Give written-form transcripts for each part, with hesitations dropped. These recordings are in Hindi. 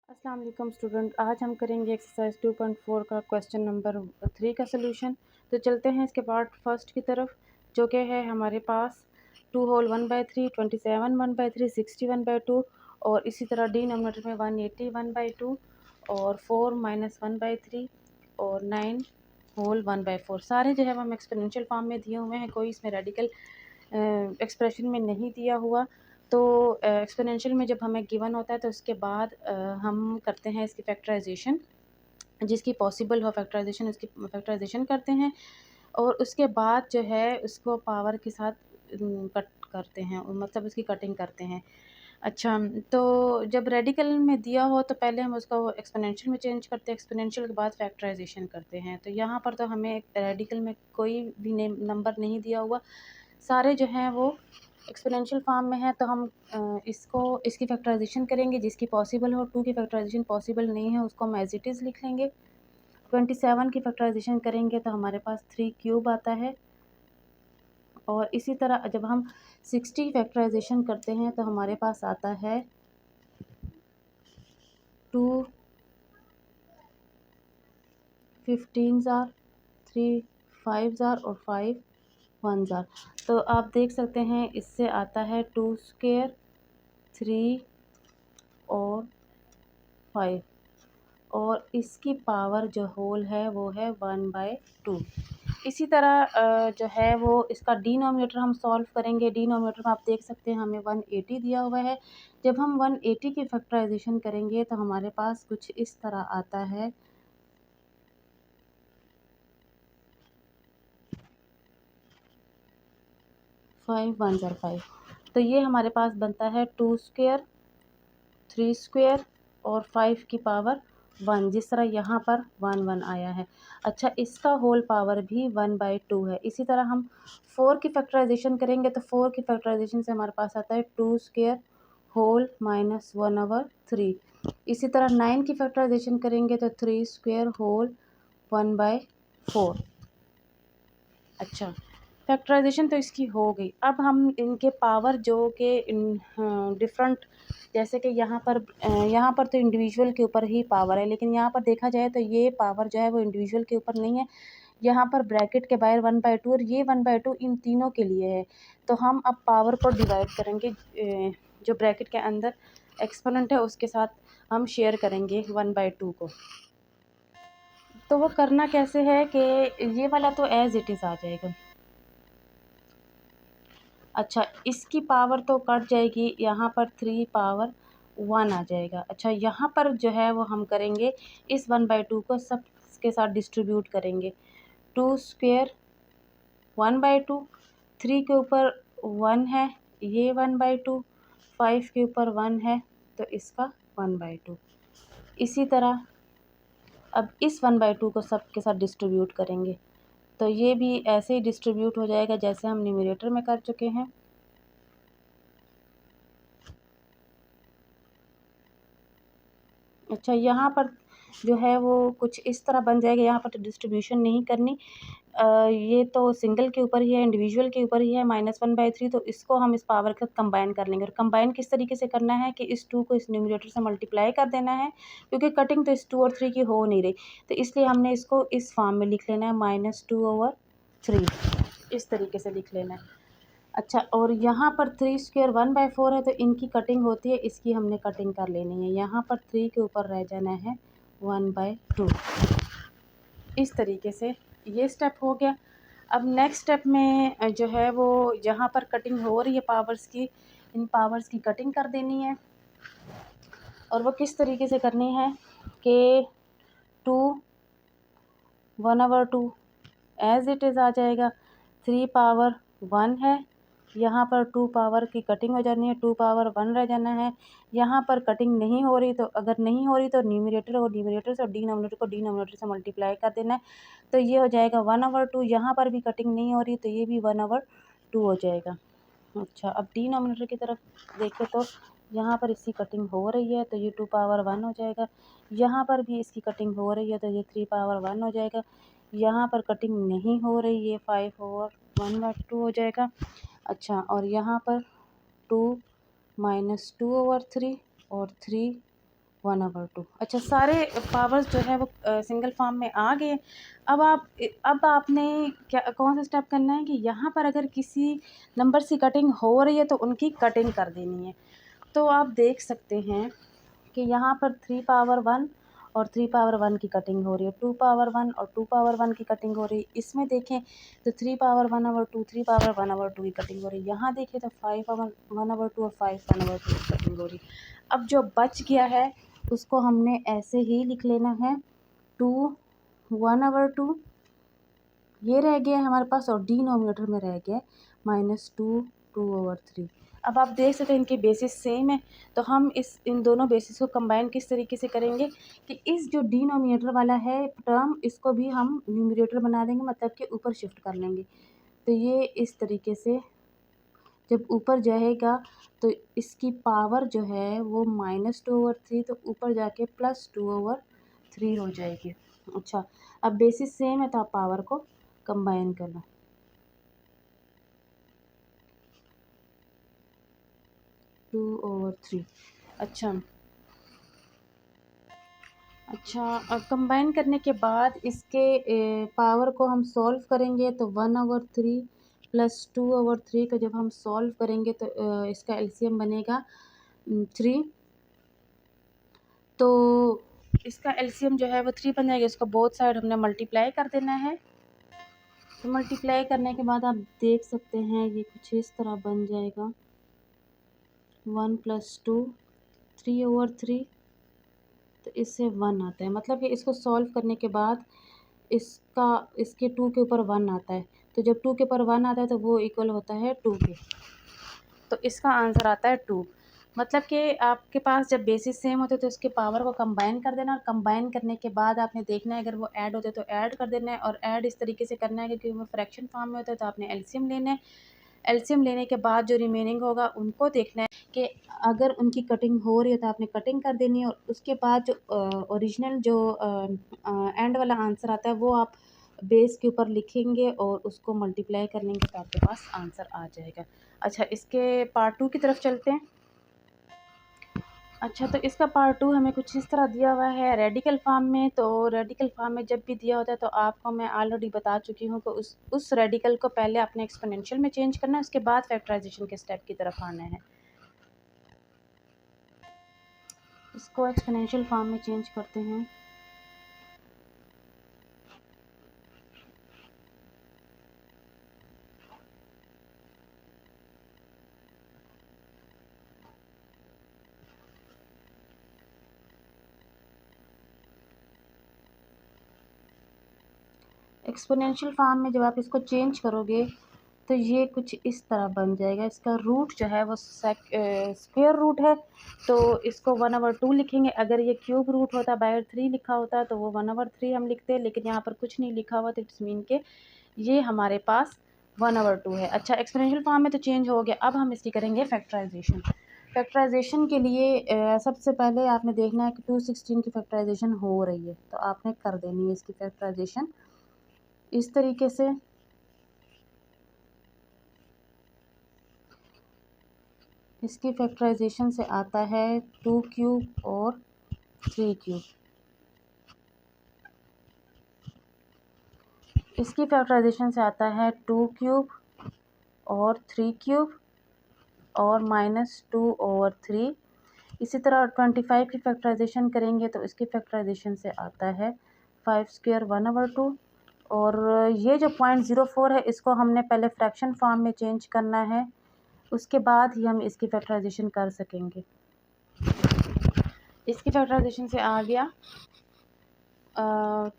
अस्सलाम वालेकुम स्टूडेंट। आज हम करेंगे एक्सरसाइज 2.4 का क्वेश्चन नंबर 3 का सलूशन। तो चलते हैं इसके पार्ट फर्स्ट की तरफ, जो कि है हमारे पास 2 होल 1/3, 27 1/3, 61/2 और इसी तरह डिनोमिनेटर में 180 1/2 और 4 - 1/3 और 9 होल 1/4। सारे जो है वो हम एक्सपोनेंशियल फॉर्म में दिए हुए हैं, कोई इसमें रेडिकल एक्सप्रेशन में नहीं दिया हुआ। तो एक्सपोनेंशियल में जब हमें गिवन होता है तो उसके बाद हम करते हैं इसकी फैक्टराइजेशन, जिसकी पॉसिबल हो फैक्टराइजेशन उसकी फैक्टराइजेशन करते हैं और उसके बाद जो है उसको पावर के साथ कट करते हैं, मतलब उसकी कटिंग करते हैं। अच्छा, तो जब रेडिकल में दिया हो तो पहले हम उसको एक्सपोनेंशियल में चेंज करते हैं, एक्सपोनेंशियल के बाद फैक्टराइजेशन करते हैं। तो यहाँ पर तो हमें रेडिकल में कोई भी नंबर नहीं दिया हुआ, सारे जो हैं वो एक्सपोनेंशियल फॉर्म में है। तो हम इसकी फैक्टराइजेशन करेंगे जिसकी पॉसिबल हो। 2 की फैक्टराइजेशन पॉसिबल नहीं है, उसको हम एज इट इज़ लिख लेंगे। 27 की फैक्टराइजेशन करेंगे तो हमारे पास 3 क्यूब आता है। और इसी तरह जब हम 60 फैक्टराइजेशन करते हैं तो हमारे पास आता है 2 15 जार, 3 5 जार और 5 1 जार। तो आप देख सकते हैं इससे आता है 2 स्क्वायर, 3 और 5 और इसकी पावर जो होल है वो है 1/2। इसी तरह जो है वो इसका डिनोमिनेटर हम सॉल्व करेंगे। डिनोमिनेटर में आप देख सकते हैं हमें 180 दिया हुआ है। जब हम 180 की फैक्टराइजेशन करेंगे तो हमारे पास कुछ इस तरह आता है। फाइव 1 ज़र 5, तो ये हमारे पास बनता है 2 स्क्वायर, 3 स्क्वायर और 5 की पावर 1, जिस तरह यहाँ पर 1 1 आया है। अच्छा, इसका होल पावर भी 1/2 है। इसी तरह हम 4 की फैक्टराइजेशन करेंगे तो 4 की फैक्टराइजेशन से हमारे पास आता है 2 स्क्वायर होल -1/3। इसी तरह 9 की फैक्टराइजेशन करेंगे तो 3 स्क्वायर होल 1/4। अच्छा, फैक्टराइजेशन तो इसकी हो गई। अब हम इनके पावर जो कि डिफरेंट, जैसे कि यहाँ पर तो इंडिविजुअल के ऊपर ही पावर है, लेकिन यहाँ पर देखा जाए तो ये पावर जो है वो इंडिविजुअल के ऊपर नहीं है। यहाँ पर ब्रैकेट के बाहर 1/2 और ये 1/2 इन तीनों के लिए है। तो हम अब पावर को डिवाइड करेंगे, जो ब्रैकेट के अंदर एक्सपोनेंट है उसके साथ हम शेयर करेंगे 1/2 को। तो वो करना कैसे है कि ये वाला तो एज इट इज़ आ जाएगा। अच्छा, इसकी पावर तो कट जाएगी, यहाँ पर 3 पावर 1 आ जाएगा। अच्छा, यहाँ पर जो है वो हम करेंगे इस 1/2 को सब के साथ डिस्ट्रीब्यूट करेंगे। 2 स्क्वायर 1/2, 3 के ऊपर 1 है, ये 1/2, 5 के ऊपर 1 है तो इसका 1/2। इसी तरह अब इस 1/2 को सब के साथ डिस्ट्रीब्यूट करेंगे तो ये भी ऐसे ही डिस्ट्रीब्यूट हो जाएगा जैसे हम न्यूमरेटर में कर चुके हैं। अच्छा, यहाँ पर जो है वो कुछ इस तरह बन जाएगा, यहाँ पर तो डिस्ट्रीब्यूशन नहीं करनी। ये तो सिंगल के ऊपर ही है, इंडिविजुअल के ऊपर ही है -1/3। तो इसको हम इस पावर का कंबाइन कर लेंगे। और कंबाइन किस तरीके से करना है कि इस 2 को इस न्यूमरेटर से मल्टीप्लाई कर देना है, क्योंकि कटिंग तो इस 2 और 3 की हो नहीं रही, तो इसलिए हमने इसको इस फॉर्म में लिख लेना है -2/3, इस तरीके से लिख लेना है। अच्छा, और यहाँ पर 3 स्क्वायर 1/4 है तो इनकी कटिंग होती है, इसकी हमने कटिंग कर लेनी है। यहाँ पर 3 के ऊपर रह जाना है 1/2। इस तरीके से ये स्टेप हो गया। अब नेक्स्ट स्टेप में जो है वो जहाँ पर कटिंग हो रही है पावर्स की, इन पावर्स की कटिंग कर देनी है। और वो किस तरीके से करनी है कि 2 1/2 एज इट इज़ आ जाएगा। 3 पावर 1 है, यहाँ पर 2 पावर की कटिंग हो जानी है, 2 पावर 1 रह जाना है। यहाँ पर कटिंग नहीं हो रही, तो अगर नहीं हो रही तो न्यूमरेटर से और डिनोमिनेटर से मल्टीप्लाई कर देना है। तो ये हो जाएगा 1/2। यहाँ पर भी कटिंग नहीं हो रही तो ये भी 1/2 हो जाएगा। अच्छा, अब डिनोमिनेटर की तरफ देखें तो यहाँ पर इसकी कटिंग हो रही है तो ये 2 पावर 1 हो जाएगा। यहाँ पर भी इसकी कटिंग हो रही है तो ये 3 पावर 1 हो जाएगा। यहाँ पर कटिंग नहीं हो रही, ये 5/1/2 हो जाएगा। अच्छा, और यहाँ पर 2 - 2/3 और 3 1/2। अच्छा, सारे पावर्स जो है वो सिंगल फॉर्म में आ गए। अब आपने क्या कौन सा स्टेप करना है कि यहाँ पर अगर किसी नंबर की कटिंग हो रही है तो उनकी कटिंग कर देनी है। तो आप देख सकते हैं कि यहाँ पर 3 पावर 1 और 3 पावर 1 की कटिंग हो रही है, 2 पावर 1 और 2 पावर 1 की कटिंग हो रही है। इसमें देखें तो 3 पावर 1/2, 3 पावर 1/2 की कटिंग हो रही है। यहाँ देखें तो 5 पावर 1/2 और 5 1/2 की कटिंग हो रही है। अब जो बच गया है उसको हमने ऐसे ही लिख लेना है, 2 1/2 ये रह गया है हमारे पास, और डिनोमिनेटर में रह गया -2 2/3। अब आप देख सकते हैं इनके बेसिस सेम है, तो हम इन दोनों बेसिस को कंबाइन किस तरीके से करेंगे कि इस जो डिनोमिनेटर वाला है टर्म, इसको भी हम न्यूमरेटर बना देंगे, मतलब कि ऊपर शिफ्ट कर लेंगे। तो ये इस तरीके से जब ऊपर जाएगा तो इसकी पावर जो है वो -2/3, तो ऊपर जाके +2/3 हो जाएगी। अच्छा, अब बेसिस सेम है तो आप पावर को कंबाइन करना, 2/3। अच्छा अब कंबाइन करने के बाद इसके पावर को हम सॉल्व करेंगे तो 1/3 + 2/3 का जब हम सॉल्व करेंगे तो इसका एलसीएम बनेगा 3। तो इसका एलसीएम जो है वो 3 बन जाएगा। इसको बोथ साइड हमने मल्टीप्लाई कर देना है। तो मल्टीप्लाई करने के बाद आप देख सकते हैं ये कुछ इस तरह बन जाएगा, 1 + 2 3/3। तो इससे 1 आता है, मतलब कि इसको सॉल्व करने के बाद इसके 2 के ऊपर 1 आता है। तो जब 2 के ऊपर 1 आता है तो वो इक्वल होता है 2 के। तो इसका आंसर आता है 2। मतलब कि आपके पास जब बेसिस सेम होते तो इसके पावर को कंबाइन कर देना, और कंबाइन करने के बाद आपने देखना है अगर वो ऐड होते तो ऐड कर देना है, और ऐड इस तरीके से करना है क्योंकि वो फ्रैक्शन फॉर्म में होता है तो आपने एलसीएम लेना है। एलसीएम लेने के बाद जो रिमेनिंग होगा उनको देखना है कि अगर उनकी कटिंग हो रही है तो आपने कटिंग कर देनी है, और उसके बाद जो ओरिजिनल जो एंड वाला आंसर आता है वो आप बेस के ऊपर लिखेंगे और उसको मल्टीप्लाई कर लेंगे तो आपके पास आंसर आ जाएगा। अच्छा, इसके पार्ट 2 की तरफ चलते हैं। अच्छा, तो इसका पार्ट 2 हमें कुछ इस तरह दिया हुआ है रेडिकल फॉर्म में। तो रेडिकल फॉर्म में जब भी दिया होता है तो आपको मैं ऑलरेडी बता चुकी हूँ कि उस रेडिकल को पहले आपने एक्सपोनेंशियल में चेंज करना है, उसके बाद फैक्टराइजेशन के स्टेप की तरफ आना है। इसको एक्सपोनेंशियल फॉर्म में चेंज करते हैं। एक्सपोनेंशियल फॉर्म में जब आप इसको चेंज करोगे तो ये कुछ इस तरह बन जाएगा। इसका रूट जो है वो स्क्वायर रूट है, तो इसको 1/2 लिखेंगे। अगर ये क्यूब रूट होता, /3 लिखा होता तो वो 1/3 हम लिखते, लेकिन यहाँ पर कुछ नहीं लिखा हुआ तो इट्स मीन के ये हमारे पास 1/2 है। अच्छा, एक्सपोनेंशियल फॉर्म में तो चेंज हो गया। अब हम इसकी करेंगे फैक्टराइजेशन। फैक्टराइजेशन के लिए सबसे पहले आपने देखना है कि 216 की फैक्टराइजेशन हो रही है तो आपने कर देनी है इसकी फैक्टराइजेशन इस तरीके से। इसकी फैक्टराइजेशन से आता है 2 क्यूब और 3 क्यूब। इसकी फैक्टराइजेशन से आता है 2 क्यूब और 3 क्यूब और -2/3। इसी तरह 25 की फैक्टराइजेशन करेंगे तो इसकी फैक्टराइजेशन से आता है 5² 1/2। और ये जो 0.04 है इसको हमने पहले फ्रैक्शन फॉर्म में चेंज करना है, उसके बाद ही हम इसकी फैक्टराइजेशन कर सकेंगे। इसकी फैक्टराइजेशन से आ गया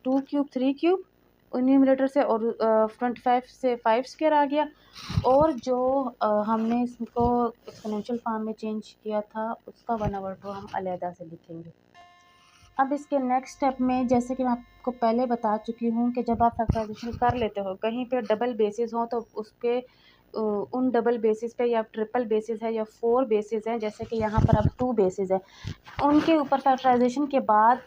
2 क्यूब 3 क्यूब न्यूमरेटर से, और 25 से 5² आ गया, और जो हमने इसको एक्सपोनेंशियल फॉर्म में चेंज किया था उसका 1/2 हम अलहदा से लिखेंगे। अब इसके नेक्स्ट स्टेप में, जैसे कि मैं आपको पहले बता चुकी हूँ कि जब आप फैक्टराइजेशन कर लेते हो कहीं पे डबल बेसिस हो तो उसके उन डबल बेसिस पे या ट्रिपल बेसिस है या 4 बेसिस हैं, जैसे कि यहाँ पर अब 2 बेसिस है, उनके ऊपर फैक्टराइजेशन के बाद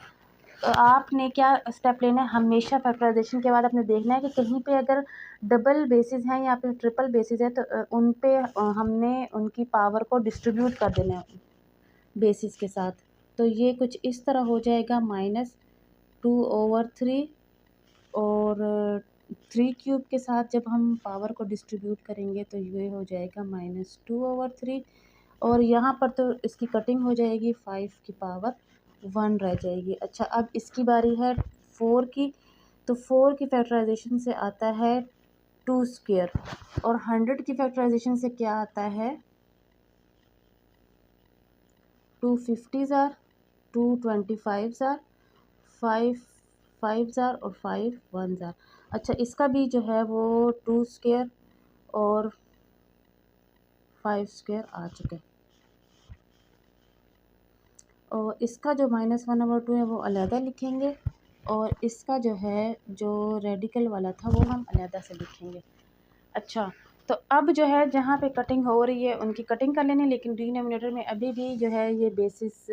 आपने क्या स्टेप लेना है। हमेशा फैक्टराइजेशन के बाद आपने देखना है कि कहीं पे अगर डबल बेसिस हैं या फिर ट्रिपल बेसिस है तो उन पे हमने उनकी पावर को डिस्ट्रीब्यूट कर देना है बेसिस के साथ। तो ये कुछ इस तरह हो जाएगा -2/3 और 3 क्यूब के साथ जब हम पावर को डिस्ट्रीब्यूट करेंगे तो ये हो जाएगा -2/3 और यहाँ पर तो इसकी कटिंग हो जाएगी 5 की पावर 1 रह जाएगी। अच्छा, अब इसकी बारी है 4 की, तो 4 की फैक्टराइजेशन से आता है 2 स्क्वायर और 100 की फैक्टराइजेशन से क्या आता है 2 50 ज़ार, 2 25 ज़ार, 5 5 ज़ार और 5 1 ज़ार। अच्छा, इसका भी जो है वो 2 स्क्वायर और 5 स्क्वायर आ चुके हैं और इसका जो -1/2 है वो अलहदा लिखेंगे और इसका जो है जो रेडिकल वाला था वो हम अलहदा से लिखेंगे। अच्छा, तो अब जो है जहाँ पे कटिंग हो रही है उनकी कटिंग कर लेनी, लेकिन डिनोमिनेटर में अभी भी जो है ये बेसिस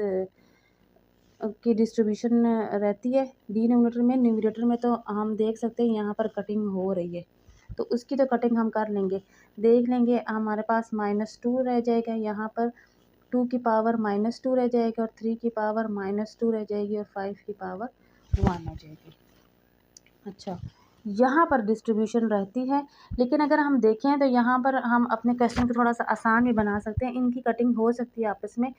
की डिस्ट्रीब्यूशन रहती है डिनोमिनेटर में। न्यूमरेटर में तो हम देख सकते हैं यहाँ पर कटिंग हो रही है, तो उसकी तो कटिंग हम कर लेंगे, देख लेंगे। हमारे पास -2 रह जाएगा, यहाँ पर 2 की पावर -2 रह जाएगा और 3 की पावर -2 रह जाएगी और 5 की पावर 1 आ जाएगी। अच्छा, यहाँ पर डिस्ट्रीब्यूशन रहती है, लेकिन अगर हम देखें तो यहाँ पर हम अपने क्वेश्चन को थोड़ा सा आसान भी बना सकते हैं। इनकी कटिंग हो सकती है आपस में,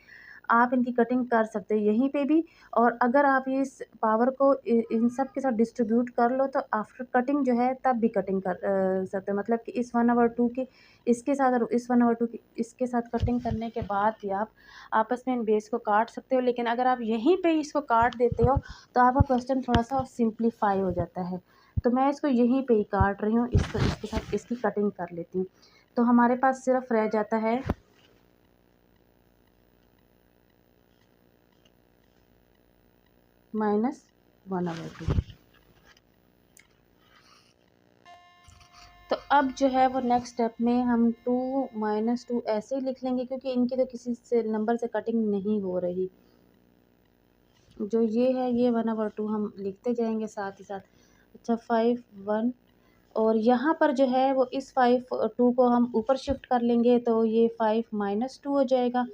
आप इनकी कटिंग कर सकते हैं यहीं पे भी। और अगर आप इस पावर को इन सब के साथ डिस्ट्रीब्यूट कर लो तो आफ्टर कटिंग जो है तब भी कटिंग कर सकते हैं। मतलब कि इस 1/2 की इसके साथ और इस 1/2 की इसके साथ कटिंग करने के बाद भी आप आपस में इन बेस को काट सकते हो। लेकिन अगर आप यहीं पे इसको काट देते हो तो आपका क्वेश्चन थोड़ा सा सिंप्लीफाई हो जाता है। तो मैं इसको यहीं पे ही काट रही हूँ, इसको इसके साथ इसकी कटिंग कर लेती हूँ। तो हमारे पास सिर्फ रह जाता है -1/2। तो अब जो है वो नेक्स्ट स्टेप में हम 2 -2 ऐसे ही लिख लेंगे, क्योंकि इनकी तो किसी से नंबर से कटिंग नहीं हो रही। जो ये है ये 1/2 हम लिखते जाएंगे साथ ही साथ। अच्छा, 5 1 और यहाँ पर जो है वो इस 5 2 को हम ऊपर शिफ्ट कर लेंगे तो ये 5 -2 हो जाएगा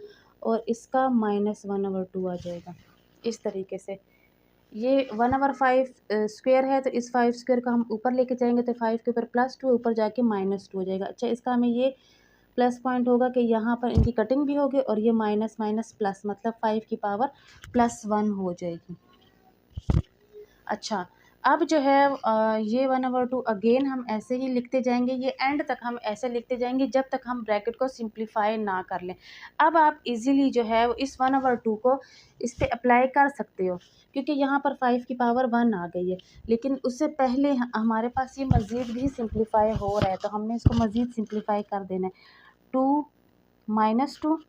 और इसका -1/2 आ जाएगा। इस तरीके से ये 1/5 स्क्वायर है, तो इस 5 स्क्वायर को हम ऊपर लेके जाएंगे तो 5 के ऊपर +2 ऊपर जाके -2 हो जाएगा। अच्छा, इसका हमें ये प्लस पॉइंट होगा कि यहाँ पर इनकी कटिंग भी होगी और ये माइनस माइनस प्लस, मतलब 5 की पावर +1 हो जाएगी। अच्छा, अब जो है ये 1/2 अगेन हम ऐसे ही लिखते जाएंगे, ये एंड तक हम ऐसे लिखते जाएंगे जब तक हम ब्रैकेट को सिंप्लीफाई ना कर लें। अब आप इजीली जो है इस 1/2 को इस पे अप्लाई कर सकते हो, क्योंकि यहाँ पर 5 की पावर 1 आ गई है। लेकिन उससे पहले हमारे पास ये मज़ीद भी सिंप्लीफाई हो रहा है, तो हमने इसको मज़ीद सिंप्लीफाई कर देना है। 2 -2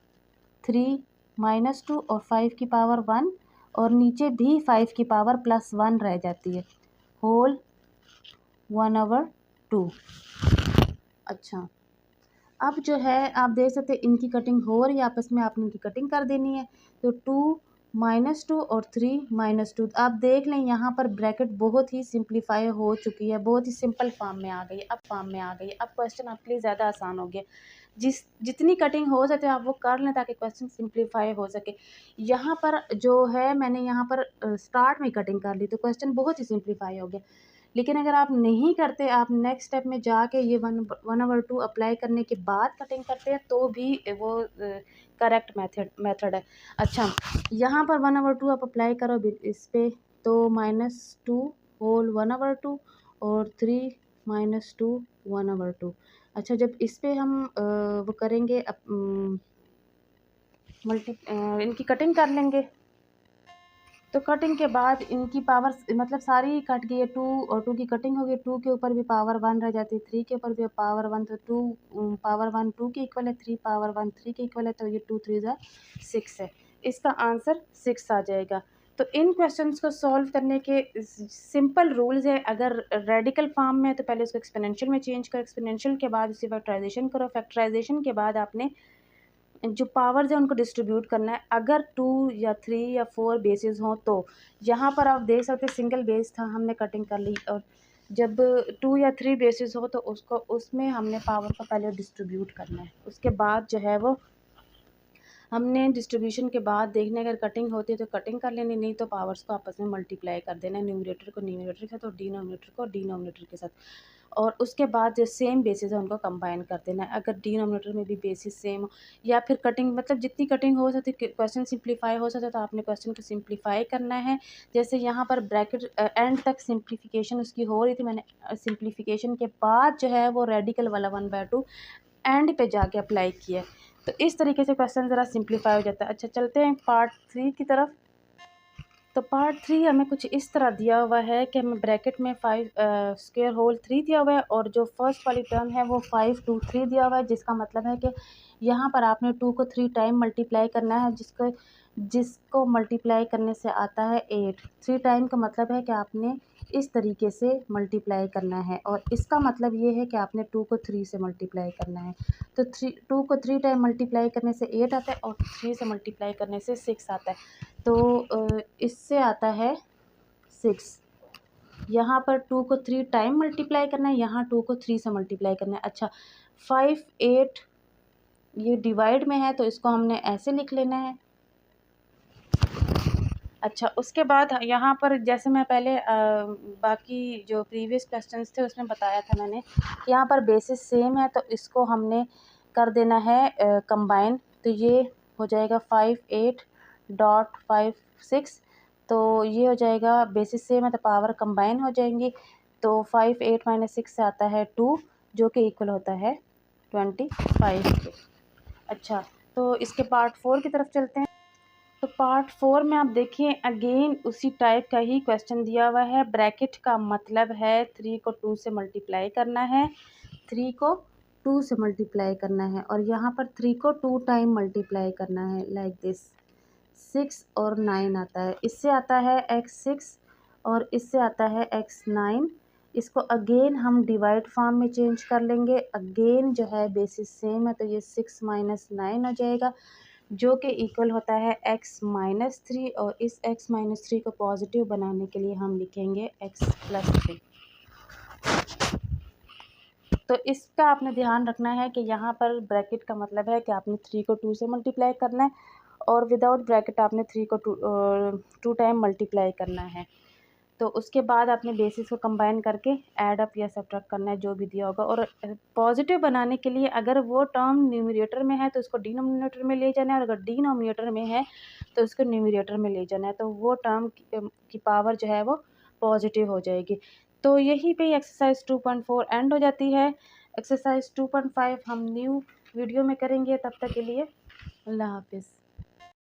3 -2 और 5 की पावर 1 और नीचे भी 5 की पावर +1 रह जाती है, होल 1/2। अच्छा, अब जो है आप देख सकते हैं इनकी कटिंग हो रही है, आपस में आपने इनकी कटिंग कर देनी है। तो 2 -2 और 3 -2 आप देख लें यहाँ पर ब्रैकेट बहुत ही सिंप्लीफाई हो चुकी है, बहुत ही सिंपल फॉर्म में आ गई है, अब फॉर्म में आ गई है। अब क्वेश्चन आपके लिए ज़्यादा आसान हो गया। जितनी कटिंग हो सकती है आप वो कर लें ताकि क्वेश्चन सिंप्लीफाई हो सके। यहाँ पर जो है मैंने यहाँ पर स्टार्ट में कटिंग कर ली तो क्वेश्चन बहुत ही सिंप्लीफाई हो गया। लेकिन अगर आप नहीं करते, आप नेक्स्ट स्टेप में जाके ये 1/2 अप्लाई करने के बाद कटिंग करते हैं तो भी वो करेक्ट मेथड है। अच्छा, यहाँ पर 1/2 आप अप्लाई करो इस पे तो -2 होल 1/2 और 3 -2 1/2। अच्छा, जब इस पे हम वो करेंगे इनकी कटिंग कर लेंगे तो कटिंग के बाद इनकी पावर मतलब सारी कट गई है। 2 और 2 की कटिंग हो गई, 2 के ऊपर भी पावर 1 रह जाती है, 3 के ऊपर भी पावर 1, तो 2 पावर 1 2 के इक्वल है, 3 पावर 1 3 के इक्वल है, तो ये 2 3 ज़ा 6 है। इसका आंसर 6 आ जाएगा। तो इन क्वेश्चंस को सॉल्व करने के सिंपल रूल्स है। अगर रेडिकल फॉर्म में है तो पहले उसको एक्सपोनेंशियल में चेंज करो, एक्सपोनेंशियल के बाद उसी फैक्टराइजेशन करो, फैक्टराइजेशन के बाद आपने जो पावर्स है उनको डिस्ट्रीब्यूट करना है। अगर 2 या 3 या 4 बेसिस हों तो यहाँ पर आप देख सकते हैं सिंगल बेस था, हमने कटिंग कर ली। और जब 2 या 3 बेसिस हो तो उसमें हमने पावर को पहले डिस्ट्रीब्यूट करना है, उसके बाद जो है वो हमने डिस्ट्रीब्यूशन के बाद देखना अगर कटिंग होती है तो कटिंग कर लेनी, नहीं तो पावर्स को आपस में मल्टीप्लाई कर देना, न्यूमरेटर को न्यूमरेटर के साथ और डिनोमिनेटर को डिनोमिनेटर के साथ, और उसके बाद जो सेम बेसिस है उनको कंबाइन कर देना है। अगर डिनोमिनेटर में भी बेसिस सेम हो या फिर कटिंग मतलब जितनी कटिंग हो सकती क्वेश्चन सिंप्लीफाई हो सकता है तो आपने क्वेश्चन को सिंप्लीफाई करना है। जैसे यहाँ पर ब्रैकेट एंड तक सिंप्लीफिकेशन उसकी हो रही थी, मैंने सिंप्लीफिकेशन के बाद जो है वो रेडिकल वाला 1/2 एंड पे जाके अप्लाई किया। तो इस तरीके से क्वेश्चन ज़रा सिंप्लीफाई हो जाता है। अच्छा चलते हैं पार्ट 3 की तरफ। तो पार्ट 3 हमें कुछ इस तरह दिया हुआ है कि हमें ब्रैकेट में 5 स्क्वायर होल 3 दिया हुआ है और जो फर्स्ट वाली टर्म है वो 5 2 3 दिया हुआ है, जिसका मतलब है कि यहाँ पर आपने 2 को 3 टाइम मल्टीप्लाई करना है, जिसको मल्टीप्लाई करने से आता है 8। 3 टाइम का मतलब है कि आपने इस तरीके से मल्टीप्लाई करना है, और इसका मतलब ये है कि आपने 2 को 3 से मल्टीप्लाई करना है। तो 2 को 3 टाइम मल्टीप्लाई करने से 8 आता है और 3 से मल्टीप्लाई करने से 6 आता है। तो इससे आता है 6। यहाँ पर 2 को 3 टाइम मल्टीप्लाई करना है, यहाँ 2 को 3 से मल्टीप्लाई करना है। अच्छा 5 8 ये डिवाइड में है तो इसको हमने ऐसे लिख लेना है। अच्छा उसके बाद यहाँ पर जैसे मैं पहले बाकी जो प्रीवियस क्वेश्चंस थे उसमें बताया था मैंने, यहाँ पर बेसिस सेम है तो इसको हमने कर देना है कंबाइन। तो ये हो जाएगा 5 8 डॉट 5 6, तो ये हो जाएगा बेसिस सेम है तो पावर कंबाइन हो जाएंगी। तो 5 8 माइनस 6 से आता है 2 जो कि इक्वल होता है 25 के। अच्छा तो इसके पार्ट 4 की तरफ चलते हैं। तो पार्ट 4 में आप देखिए अगेन उसी टाइप का ही क्वेश्चन दिया हुआ है। ब्रैकेट का मतलब है 3 को 2 से मल्टीप्लाई करना है, 3 को 2 से मल्टीप्लाई करना है, और यहाँ पर 3 को 2 टाइम मल्टीप्लाई करना है लाइक दिस। 6 और 9 आता है, इससे आता है x6 और इससे आता है x9। इसको अगेन हम डिवाइड फॉर्म में चेंज कर लेंगे। अगेन जो है बेसिस सेम है तो ये 6 माइनस 9 हो जाएगा जो कि इक्वल होता है x-3, और इस x-3 को पॉजिटिव बनाने के लिए हम लिखेंगे x+3। तो इसका आपने ध्यान रखना है कि यहाँ पर ब्रैकेट का मतलब है कि आपने 3 को 2 से मल्टीप्लाई करना है और विदाउट ब्रैकेट आपने 3 को 2 टाइम मल्टीप्लाई करना है। तो उसके बाद आपने बेसिस को कंबाइन करके ऐड अप या सब्ट्रैक्ट करना है जो भी दिया होगा। और पॉजिटिव बनाने के लिए अगर वो टर्म न्यूमरेटर में है तो उसको डिनोमिनेटर में ले जाना है, और अगर डिनोमिनेटर में है तो उसको न्यूमरेटर में ले जाना है, तो वो टर्म की पावर जो है वो पॉजिटिव हो जाएगी। तो यहीं पे एक्सरसाइज 2.4 एंड हो जाती है। एक्सरसाइज 2.5 हम न्यू वीडियो में करेंगे, तब तक के लिए अल्लाह हाफिज़।